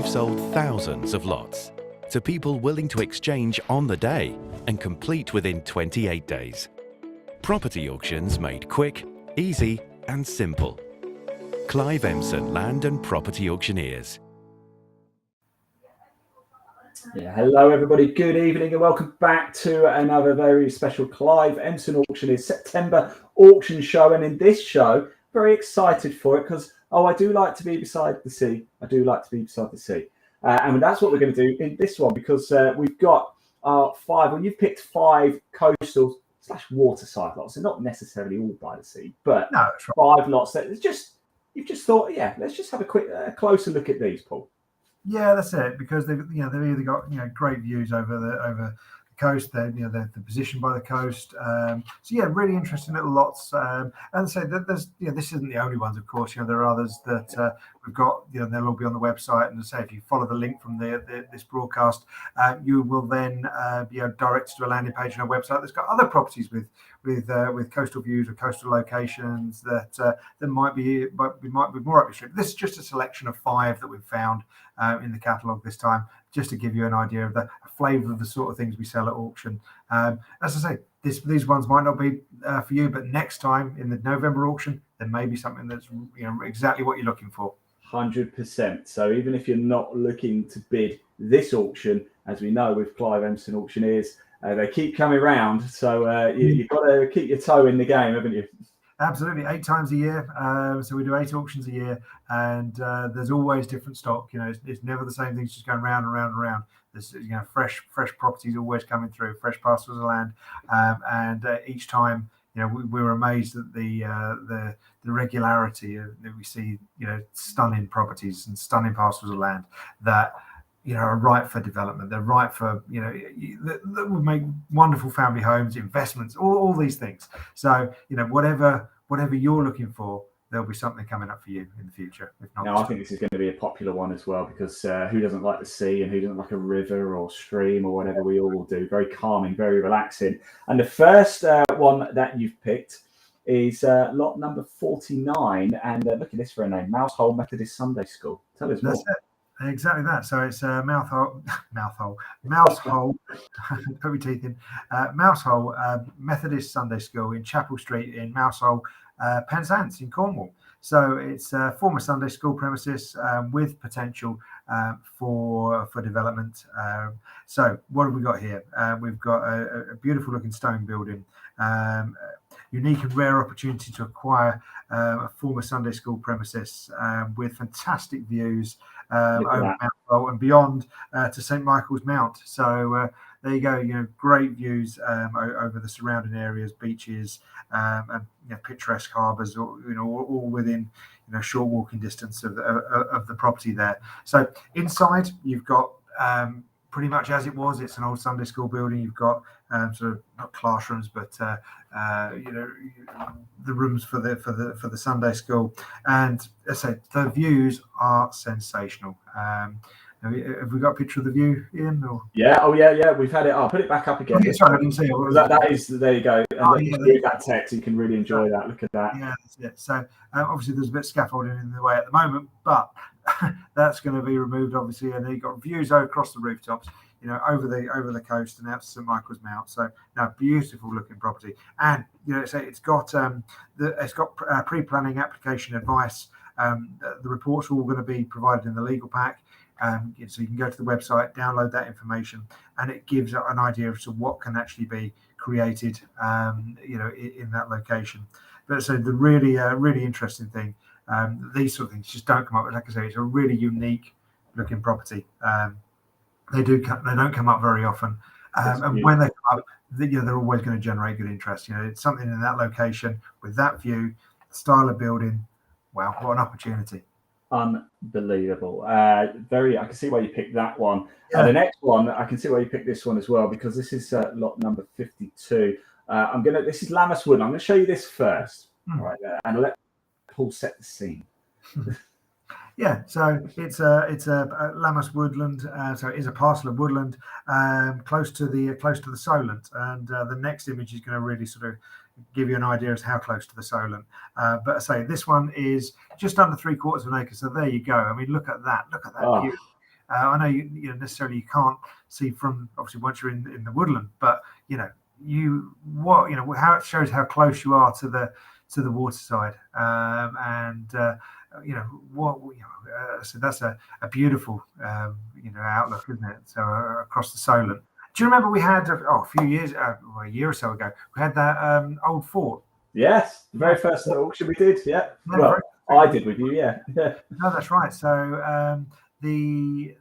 we've sold thousands of lots to people willing to exchange on the day and complete within 28 days. Property auctions made quick, easy and simple. Clive Emson Land and Property Auctioneers. Yeah, hello everybody, good evening and welcome back to another very special Clive Emson Auctioneers September auction show. And in this show, very excited for it because, I do like to be beside the sea. And that's what we're going to do in this one because we've got you've picked 5 coastal / waterside lots. They're not necessarily all by the sea, but no, that's right. 5 lots that you've just thought, yeah, let's just have a closer look at these, Paul. Yeah, that's it. Because they've either got great views over the coast. They're positioned by the coast. So yeah, really interesting little lots. And so there's this isn't the only ones, of course. There are others that we've got. They'll all be on the website. And say if you follow the link from this broadcast, you will then be directed to a landing page on our website that's got other properties with coastal views or coastal locations that might be more up your street. This is just a selection of 5 that we've found in the catalogue this time, just to give you an idea of the flavour of the sort of things we sell at auction. As I say, these ones might not be for you, but next time in the November auction, there may be something that's exactly what you're looking for. 100%. So even if you're not looking to bid this auction, as we know with Clive Emson Auctioneers, they keep coming round. So you've got to keep your toe in the game, haven't you? Absolutely, 8 times a year. So we do 8 auctions a year, and there's always different stock. It's never the same things just going round and round and round. There's fresh properties always coming through, fresh parcels of land, and each time we're amazed at the regularity that we see. Stunning properties and stunning parcels of land that are right for development. They're right for that would make wonderful family homes, investments, all these things. So whatever you're looking for, there'll be something coming up for you in the future. If not, I think this is going to be a popular one as well because who doesn't like the sea and who doesn't like a river or stream or whatever we all do? Very calming, very relaxing. And the first one that you've picked is lot number 49. And look at this for a name: Mousehole Methodist Sunday School. Tell us more. That's it. Exactly that. So it's Mousehole, put my teeth in, Mousehole Methodist Sunday School in Chapel Street in Mousehole, Penzance in Cornwall. So it's a former Sunday school premises with potential for development. So what have we got here? We've got a beautiful looking stone building, unique and rare opportunity to acquire a former Sunday school premises with fantastic views over Mount and beyond to St Michael's Mount. So there you go. Great views over the surrounding areas, beaches, and picturesque harbours. All within short walking distance of the property there. So inside you've got pretty much as it was. It's an old Sunday school building. You've got sort of not classrooms, but the rooms for the Sunday school. And as I say, the views are sensational. Have we got a picture of the view, Ian? Or? Yeah. Oh, yeah. We've had it. I'll put it back up again. Sorry, I didn't see it. That is. There you go. And read that text. You can really enjoy that. Look at that. Yeah, that's it. So obviously there's a bit of scaffolding in the way at the moment, but that's going to be removed, obviously. And you've got views across the rooftops, over the coast and out to St Michael's Mount. So beautiful looking property. And it's got pre-planning application advice. The reports are all going to be provided in the legal pack. So you can go to the website, download that information, and it gives an idea as to what can actually be created, in that location. But so the really interesting thing, these sort of things just don't come up. Like I say, it's a really unique looking property. They don't come up very often, and when they come up, they're always going to generate good interest. It's something in that location with that view, style of building. Wow, what an opportunity! Unbelievable. I can see why you picked that one. Yeah. The next one, I can see why you picked this one as well, because this is lot number 52. This is Lammas Wood. I'm going to show you this first. All right, and let Paul set the scene. Yeah, so it's a Lammas woodland. So it is a parcel of woodland close to the Solent, and the next image is going to really sort of give you an idea as how close to the Solent. But I say this one is just under 3/4 of an acre. So there you go. I mean, look at that view. I know you necessarily you can't see from obviously once you're in the woodland, but how it shows how close you are to the waterside, so that's a beautiful outlook, isn't it? So across the Solent. Do you remember we had a few years, a year or so ago, we had that old fort? Yes, the very first auction we did. Yeah, well, I did with you. Yeah. No, that's right. So the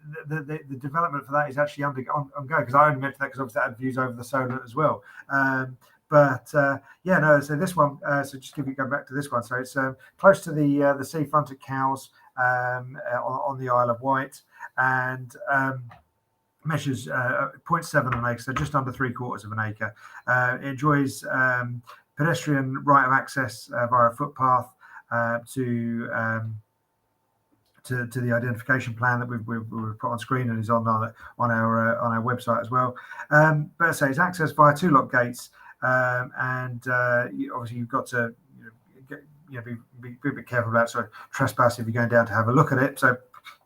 development for that is actually ongoing, because I only mentioned that because obviously that had views over the Solent as well. So this one, so just go back to this one. So it's close to the seafront at Cowes, on the Isle of Wight, and measures 0.7 of an acre, so just under 3/4 of an acre. It enjoys pedestrian right of access via a footpath to the identification plan that we've put on screen and is on our website as well. But so it's accessed via 2 lock gates, and obviously you've got to be a bit careful about trespass if you're going down to have a look at it. So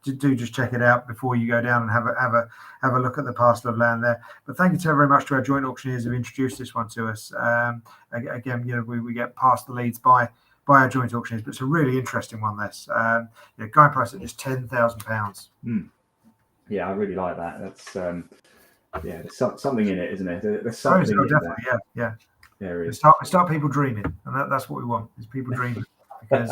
do just check it out before you go down and have a look at the parcel of land there. But thank you very much to our joint auctioneers who've introduced this one to us. Again, we get past the leads by our joint auctioneers, but it's a really interesting one. This guide price at just £10,000. Yeah, I really like that. That's there's something in it, isn't it? There's something in definitely, that. yeah. There is. Start people dreaming, and that's what we want, is people dreaming. Because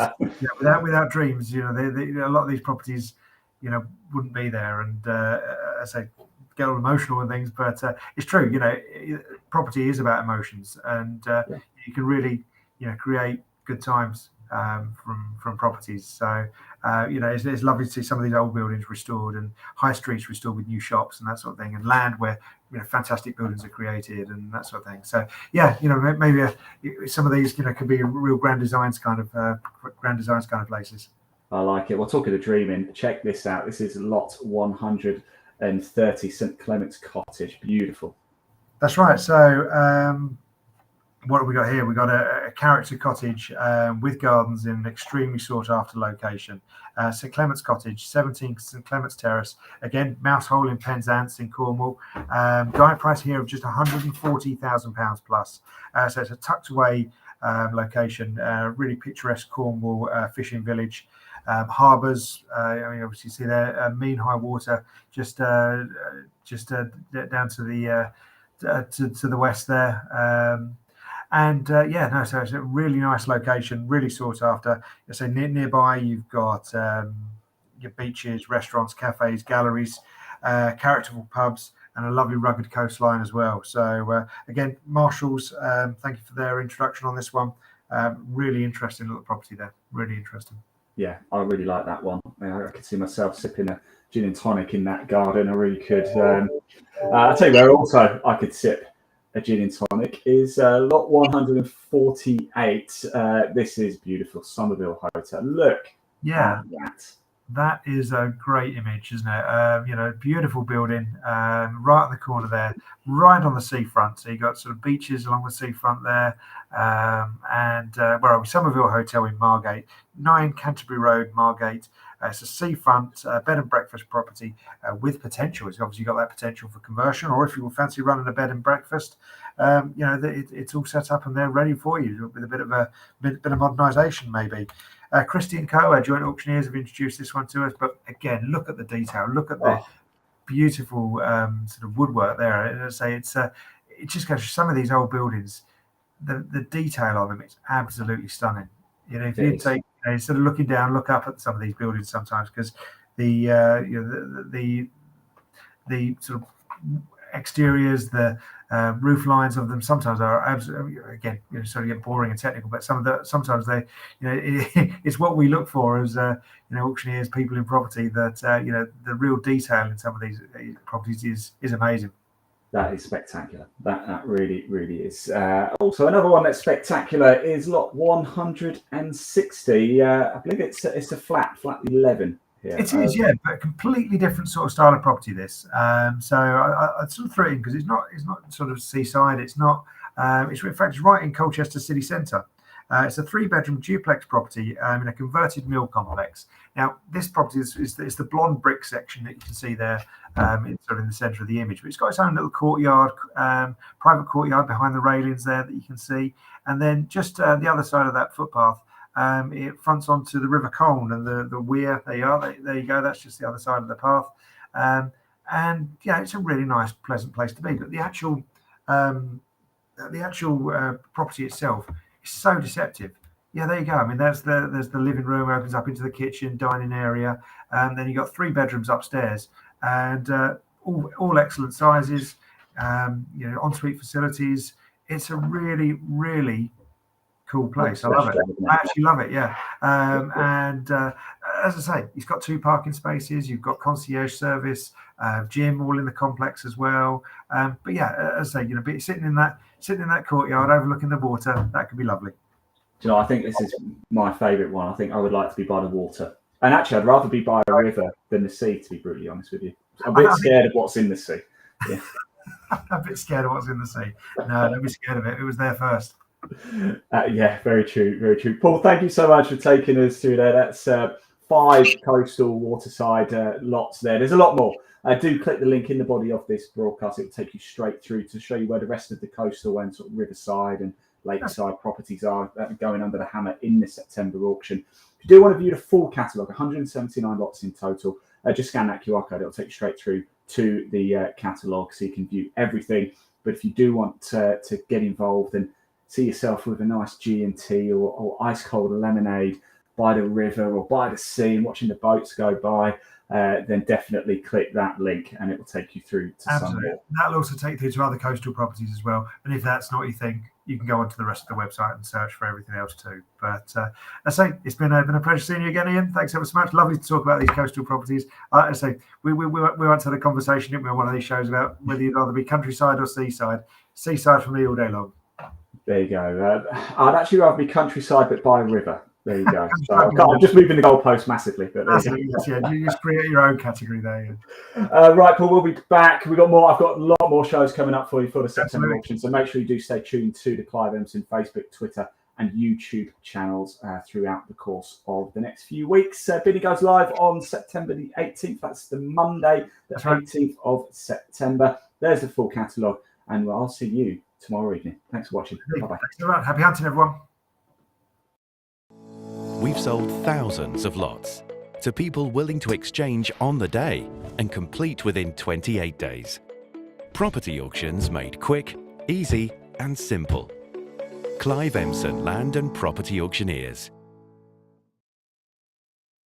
without dreams, a lot of these properties, wouldn't be there. And I say, get all emotional and things, but it's true. Property is about emotions, and you can really, create good times from properties. So it's lovely to see some of these old buildings restored and high streets restored with new shops and that sort of thing, and land where fantastic buildings are created and that sort of thing. So maybe some of these could be real grand designs kind of places. I like it. Well, talking of dreaming, check this out. This is lot 130, St Clement's Cottage. Beautiful. That's right. So what have we got here? We've got a character cottage with gardens in an extremely sought after location. St Clement's Cottage, 17 St Clement's Terrace. Again, mouse hole in Penzance in Cornwall. Guide price here of just £140,000 plus. So it's a tucked away location, really picturesque Cornwall fishing village. Harbours, obviously you see there, mean high water just down to the west there. So it's a really nice location, really sought after. So nearby, you've got your beaches, restaurants, cafes, galleries, characterful pubs, and a lovely rugged coastline as well. So again, Marshalls, thank you for their introduction on this one. Really interesting little property there. Really interesting. Yeah, I really like that one. I could see myself sipping a gin and tonic in that garden. I really could. I'll tell you where also I could sip a gin and tonic is lot 148. This is beautiful, Somerville Hotel. Look at that. That is a great image, isn't it? Beautiful building, right on the corner there, right on the seafront. So you got sort of beaches along the seafront there, and where are we? Somerville Hotel in Margate, 9 Canterbury Road, Margate. It's a seafront bed and breakfast property with potential. It's obviously got that potential for conversion, or if you fancy running a bed and breakfast, it's all set up and they're ready for you with a bit of modernisation maybe. Christie & Co, our joint auctioneers, have introduced this one to us, but again, look at the detail, look at the beautiful sort of woodwork there. And I say it just goes to some of these old buildings, the detail on them, it's absolutely stunning. If you take instead of looking down, look up at some of these buildings sometimes, because the sort of exteriors, the roof lines of them sometimes are absolutely, again, sort of get boring and technical, but sometimes they, it's what we look for as auctioneers, people in property, that the real detail in some of these properties is amazing. That is spectacular. That really, really is. Also, another one that's spectacular is lot 160. I believe it's a flat 11 here. It is, yeah, but a completely different sort of style of property. This, so I sort of threw it in because it's not sort of seaside. It's not. It's in fact it's right in Colchester city centre. It's a 3-bedroom duplex property in a converted mill complex. Now, this property is the blonde brick section that you can see there. It's sort of in the centre of the image, but it's got its own little courtyard, private courtyard behind the railings there that you can see. And then just the other side of that footpath, it fronts onto the River Colne and the weir. There you are. There you go. That's just the other side of the path. And yeah, it's a really nice, pleasant place to be. But the actual property itself is so deceptive. Yeah, there you go. I mean, there's the living room, opens up into the kitchen, dining area, and then you've got 3 bedrooms upstairs, and all excellent sizes. Ensuite facilities. It's a really, really cool place. I love it. I actually love it. Yeah. And as I say, it's got 2 parking spaces. You've got concierge service, gym, all in the complex as well. But yeah, as I say, sitting in that courtyard overlooking the water, that could be lovely. I think this is my favourite one. I think I would like to be by the water, and actually, I'd rather be by a river than the sea. To be brutally honest with you, I'm a bit scared of what's in the sea. Yeah. I'm a bit scared of what's in the sea. No, don't be scared of it. It was there first. Yeah, very true, very true. Paul, thank you so much for taking us through there. That's 5 coastal waterside lots there. There's a lot more. Do click the link in the body of this broadcast. It will take you straight through to show you where the rest of the coastal and sort of riverside and lakeside properties are going under the hammer in the September auction. If you do want to view the full catalogue, 179 lots in total, just scan that QR code. It'll take you straight through to the catalogue so you can view everything. But if you do want to get involved and see yourself with a nice G&T or ice cold lemonade by the river or by the sea and watching the boats go by, then definitely click that link and it will take you through to some more. That'll also take you through to other coastal properties as well. And if that's not what you think, you can go onto the rest of the website and search for everything else too. But I say it's been a pleasure seeing you again, Ian. Thanks ever so much. Lovely to talk about these coastal properties. I say we once had a conversation, didn't we, on one of these shows about whether you'd rather be countryside or seaside. Seaside for me all day long. There you go. I'd actually rather be countryside, but by a river. There you go. So I'm just moving the goalpost massively. But you just create your own category there. Yeah. Right, Paul, we'll be back. We've got more. I've got a lot more shows coming up for you for the September auction. So make sure you do stay tuned to the Clive Emson Facebook, Twitter, and YouTube channels throughout the course of the next few weeks. Bidding goes live on September the 18th. That's the Monday, the 18th of September. There's the full catalogue, and I'll see you tomorrow evening. Thanks for watching. Bye-bye. Thanks. Happy hunting, everyone. We've sold thousands of lots to people willing to exchange on the day and complete within 28 days. Property auctions made quick, easy and simple. Clive Emson Land and Property Auctioneers.